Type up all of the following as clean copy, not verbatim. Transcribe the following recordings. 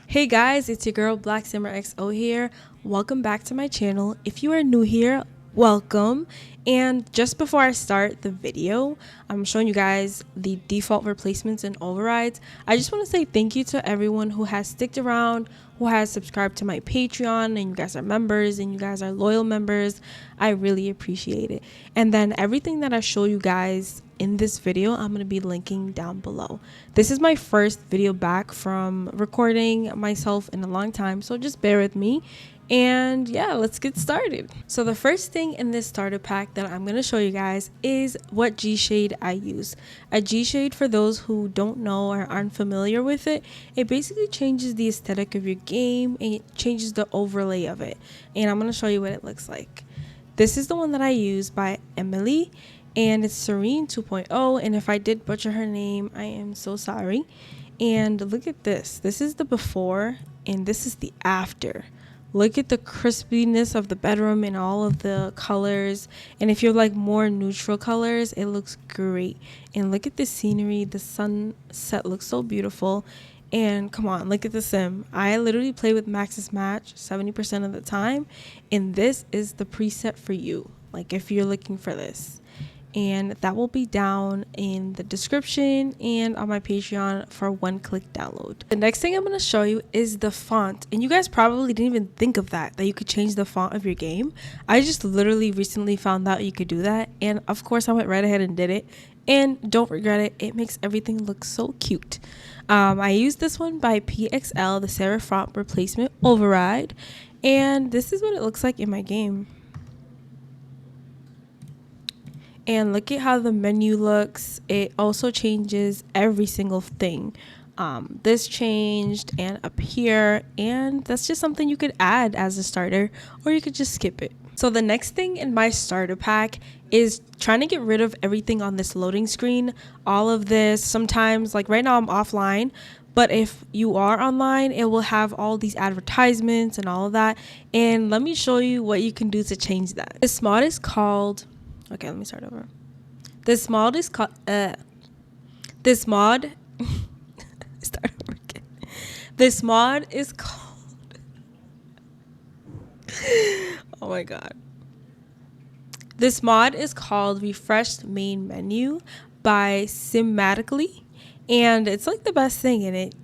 Hey guys, it's your girl Black Simmer XO here. Welcome back to my channel. If you are new here, welcome. And just before I start the video, I'm showing you guys the default replacements and overrides. I just want to say thank you to everyone who has sticked around, who has subscribed to my Patreon, and you guys are members and you guys are loyal members. I really appreciate it. And then everything that I show you guys in this video, I'm going to be linking down below. This is my first video back from recording myself in a long time, so just bear with me. And yeah, let's get started. So the first thing in this starter pack that I'm going to show you guys is what GSHADE I use. A GSHADE, for those who don't know or aren't familiar with it, it basically changes the aesthetic of your game and it changes the overlay of it. And I'm going to show you what it looks like. This is the one that I use by Emily, and it's Serene 2.0. And if I did butcher her name, I am so sorry. And look at this. This is the before and this is the after. Look at the crispiness of the bedroom and all of the colors. And if you're like more neutral colors, it looks great. And look at the scenery. The sunset looks so beautiful. And come on, look at the sim. I literally play with Max's Match 70% of the time. And this is the preset for you. Like if you're looking for this. And that will be down in the description and on my Patreon for one-click download. The next thing I'm going to show you is the font. And you guys probably didn't even think of that you could change the font of your game. I just literally recently found out you could do that. And of course I went right ahead and did it. And don't regret it. It makes everything look so cute. I used this one by PXL, the serif font replacement override. And this is what it looks like in my game. And look at how the menu looks. It also changes every single thing. This changed and up here, and that's just something you could add as a starter, or you could just skip it. So the next thing in my starter pack is trying to get rid of everything on this loading screen. All of this, sometimes like right now I'm offline, but if you are online, it will have all these advertisements and all of that. And let me show you what you can do to change that. This mod is called, okay, let me start over. This mod is called, this mod, start over again. This mod is called, oh my God. This mod is called Refreshed Main Menu by Simmatically. And it's like the best thing in it.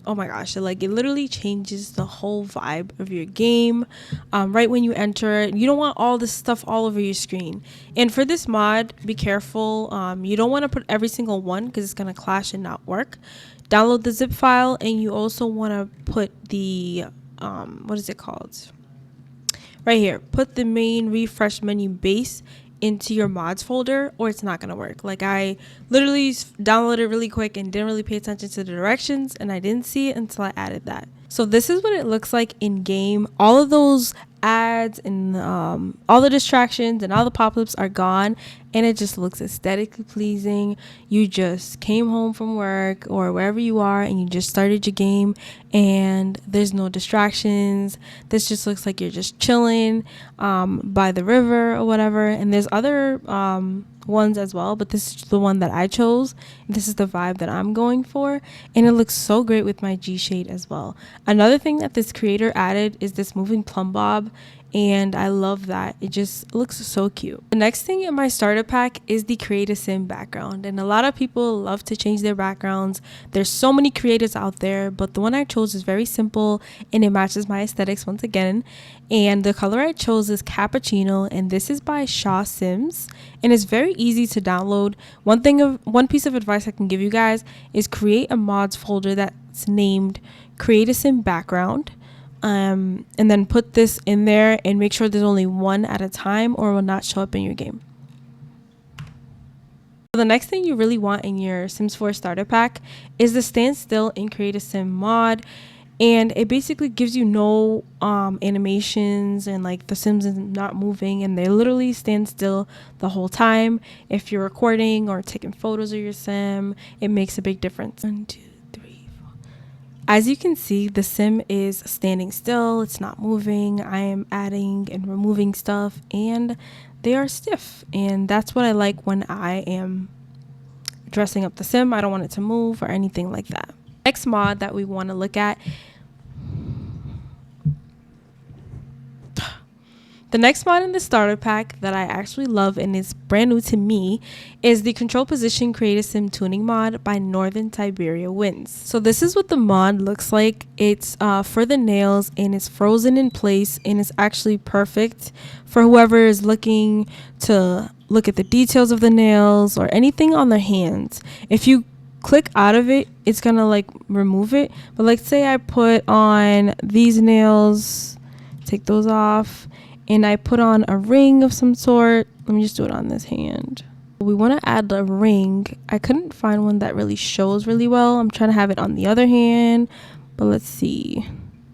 Oh my gosh, it literally changes the whole vibe of your game right when you enter it. You don't want all this stuff all over your screen. And for this mod, be careful. You don't want to put every single one because it's going to clash and not work. Download the zip file, and you also want to put the, what is it called? Right here, put the main refresh menu base into your mods folder, or it's not going to work. Like I literally downloaded it really quick and didn't really pay attention to the directions, and I didn't see it until I added that. So this is what it looks like in game. All of those ads and all the distractions and all the pop-ups are gone, and it just looks aesthetically pleasing. You just came home from work or wherever you are and you just started your game, and there's no distractions. This just looks like you're just chilling by the river or whatever. And there's other ones as well, but this is the one that I chose. This is the vibe that I'm going for, and it looks so great with my GSHADE as well. Another thing that this creator added is this moving Plumbob, and I love that. It just looks so cute. The next thing in my starter pack is the create a sim background, and a lot of people love to change their backgrounds. There's so many creators out there, but the one I chose is very simple and it matches my aesthetics once again. And the color I chose is Cappuccino, and this is by Shaw Sims, and it's very easy to download. One piece of advice I can give you guys is create a mods folder that's named Create a Sim Background. And then put this in there and make sure there's only one at a time, or it will not show up in your game. So the next thing you really want in your Sims 4 starter pack is the Stand Still in Create a Sim mod. And it basically gives you no animations, and like the Sims is not moving, and they literally stand still the whole time. If you're recording or taking photos of your Sim, it makes a big difference. 1, 2, 3, 4. As you can see, the Sim is standing still. It's not moving. I am adding and removing stuff, and they are stiff. And that's what I like when I am dressing up the Sim. I don't want it to move or anything like that. Next mod that we want to look at, the next mod in the starter pack that I actually love and is brand new to me is the Control Position Create a Sim Tuning mod by Northern Tiberia Winds. So this is what the mod looks like. It's for the nails, and it's frozen in place, and it's actually perfect for whoever is looking to look at the details of the nails or anything on their hands. If you click out of it, it's gonna like remove it. But like, say I put on these nails, take those off, and I put on a ring of some sort. Let me just do it on this hand. We want to add a ring. I couldn't find one that really shows really well. I'm trying to have it on the other hand, but let's see.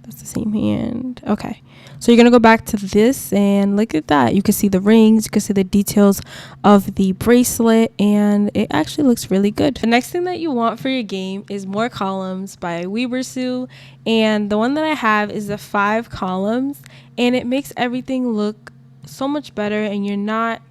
That's the same hand. Okay. So you're going to go back to this and look at that. You can see the rings. You can see the details of the bracelet, and it actually looks really good. The next thing that you want for your game is more columns by Webersu. And the one that I have is the 5 columns, and it makes everything look so much better, and you're not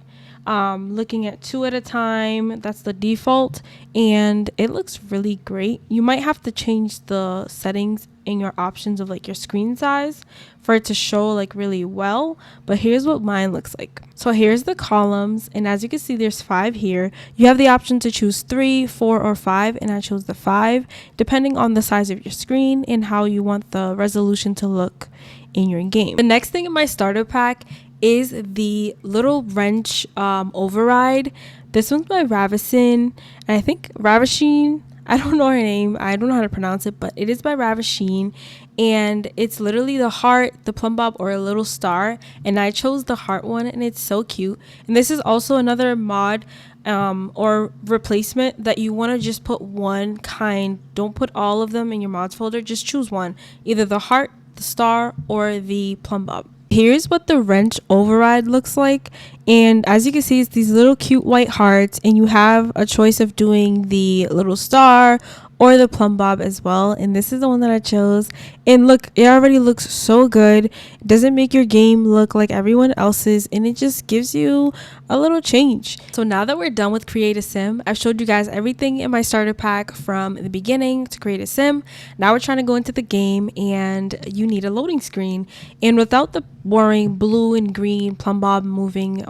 looking at 2 at a time. That's the default, and it looks really great. You might have to change the settings in your options of like your screen size for it to show like really well, but here's what mine looks like. So here's the columns, and as you can see, there's 5 here. You have the option to choose 3, 4, or 5, and I chose the 5 depending on the size of your screen and how you want the resolution to look in your game. The next thing in my starter pack is the little wrench override. This one's by Ravishine, and I think Ravishine, I don't know her name, I don't know how to pronounce it, but it is by Ravishine, and it's literally the heart, the Plumbob, or a little star, and I chose the heart one, and it's so cute. And this is also another mod or replacement that you want to just put one kind. Don't put all of them in your mods folder, just choose one, either the heart, the star, or the Plumbob. Here's what the wrench override looks like, and as you can see, it's these little cute white hearts, and you have a choice of doing the little star or the Plumbob as well, and this is the one that I chose. And look, it already looks so good. It doesn't make your game look like everyone else's, and it just gives you a little change. So now that we're done with Create a Sim, I've showed you guys everything in my starter pack from the beginning to Create a Sim. Now we're trying to go into the game, and you need a loading screen, and without the boring blue and green Plumbob moving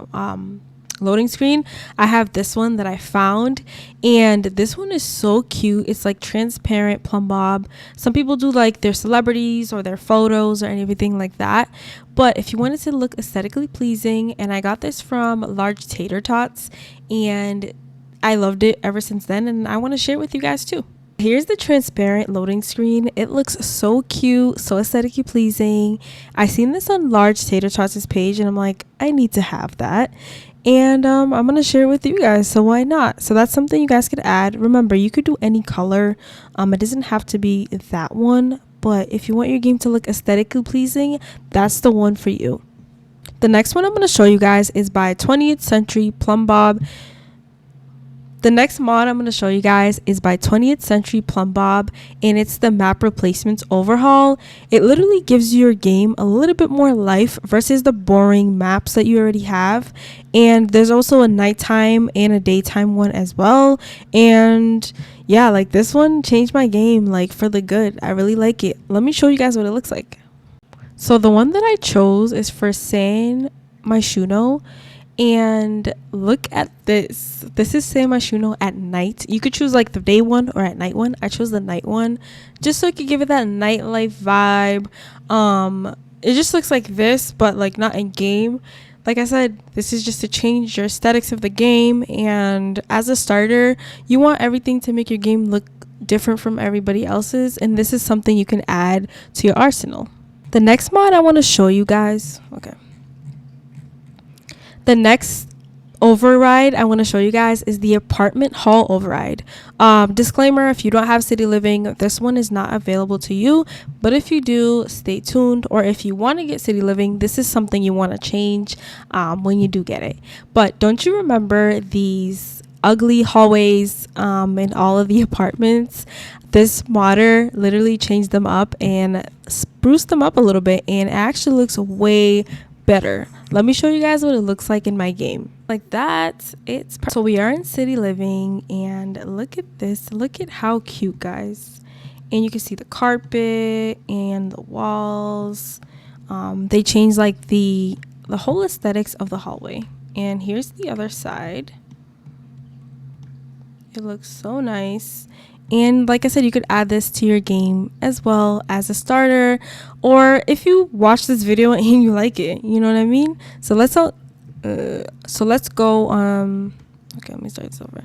loading screen, I have this one that I found, and this one is so cute. It's like transparent Plumbob. Some people do like their celebrities or their photos or anything like that, but if you want it to look aesthetically pleasing, and I got this from Large Tater Tots, and I loved it ever since then, and I want to share it with you guys too. Here's the transparent loading screen. It looks so cute, so aesthetically pleasing. I seen this on Large Tater Tots' page, and I'm like, I need to have that, and I'm gonna share it with you guys, so why not? So that's something you guys could add. Remember, you could do any color. It doesn't have to be that one, but if you want your game to look aesthetically pleasing, that's the one for you. The next one I'm gonna show you guys is by 20th Century Plumbob. The next mod I'm going to show you guys is by 20th Century Plumbob, and it's the map replacements overhaul. It literally gives your game a little bit more life versus the boring maps that you already have. And there's also a nighttime and a daytime one as well. And yeah, like this one changed my game like for the good. I really like it. Let me show you guys what it looks like. So the one that I chose is for San Myshuno. And look at this. This is San Myshuno at night. You could choose like the day one or at night one. I chose the night one just so it could give it that nightlife vibe. It just looks like this, but like not in game. Like I said, this is just to change your aesthetics of the game, and as a starter, you want everything to make your game look different from everybody else's, and this is something you can add to your arsenal. The next mod I want to show you guys, the next override I want to show you guys is the apartment hall override. Disclaimer, if you don't have city living, this one is not available to you, but if you do, stay tuned. Or if you want to get city living, this is something you want to change when you do get it. But don't you remember these ugly hallways in all of the apartments? This modder literally changed them up and spruced them up a little bit, and it actually looks way better. Let me show you guys what it looks like in my game. Like that, so we are in city living, and look at this. Look at how cute, guys. and you can see the carpet and the walls. They changed like the whole aesthetics of the hallway. And here's the other side. It looks so nice. And like I said, you could add this to your game as well as a starter, or if you watch this video and you like it, you know what I mean? So let's go okay, let me start this over.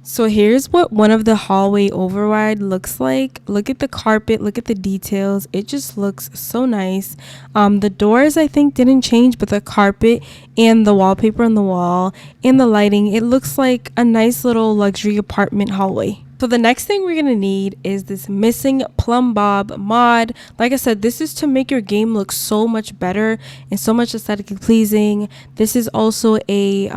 So here's what one of the hallway override looks like. Look at the carpet, look at the details. It just looks so nice. The doors I think didn't change, but the carpet and the wallpaper on the wall and the lighting, it looks like a nice little luxury apartment hallway. So the next thing we're gonna need is this missing Plumbob mod. Like I said, this is to make your game look so much better and so much aesthetically pleasing. This is also a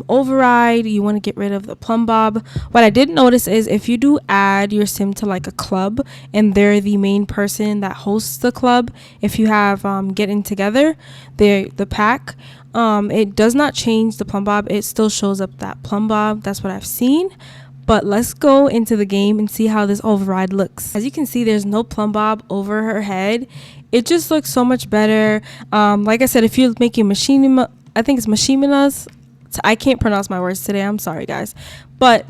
override. You want to get rid of the Plumbob. What I did notice is if you do add your sim to like a club and they're the main person that hosts the club, if you have Getting Together, the pack, it does not change the Plumbob. It still shows up that Plumbob. That's what I've seen. But let's go into the game and see how this override looks. As you can see, there's no Plumbob over her head. It just looks so much better. Like I said, if you're making machinima, I think it's machinimas. I can't pronounce my words today. I'm sorry, guys. But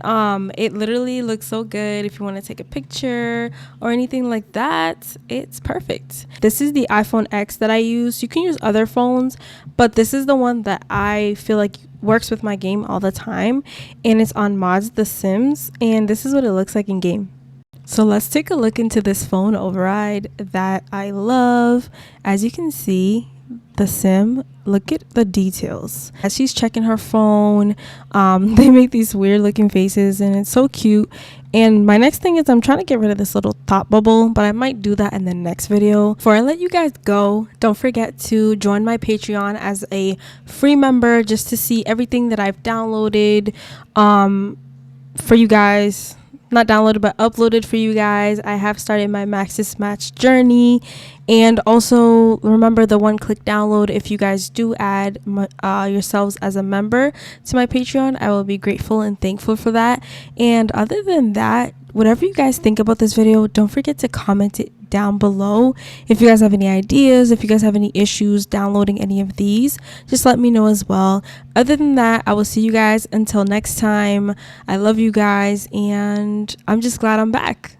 it literally looks so good. If you want to take a picture or anything like that, it's perfect. This is the iPhone X that I use. You can use other phones, but this is the one that I feel like works with my game all the time, and it's on Mods The Sims, and this is what it looks like in game. So let's take a look into this phone override that I love. As you can see, the sim, look at the details. As she's checking her phone, they make these weird looking faces and it's so cute. And my next thing is I'm trying to get rid of this little thought bubble, but I might do that in the next video. Before I let you guys go, don't forget to join my Patreon as a free member just to see everything that I've downloaded for you guys. Not downloaded, but uploaded for you guys. I have started my Maxis Match journey, and also remember the one-click download. If you guys do add yourselves as a member to my Patreon, I will be grateful and thankful for that. And other than that, whatever you guys think about this video, don't forget to comment it down below. If you guys have any ideas, if you guys have any issues downloading any of these, just let me know as well. Other than that, I will see you guys until next time. I love you guys, and I'm just glad I'm back.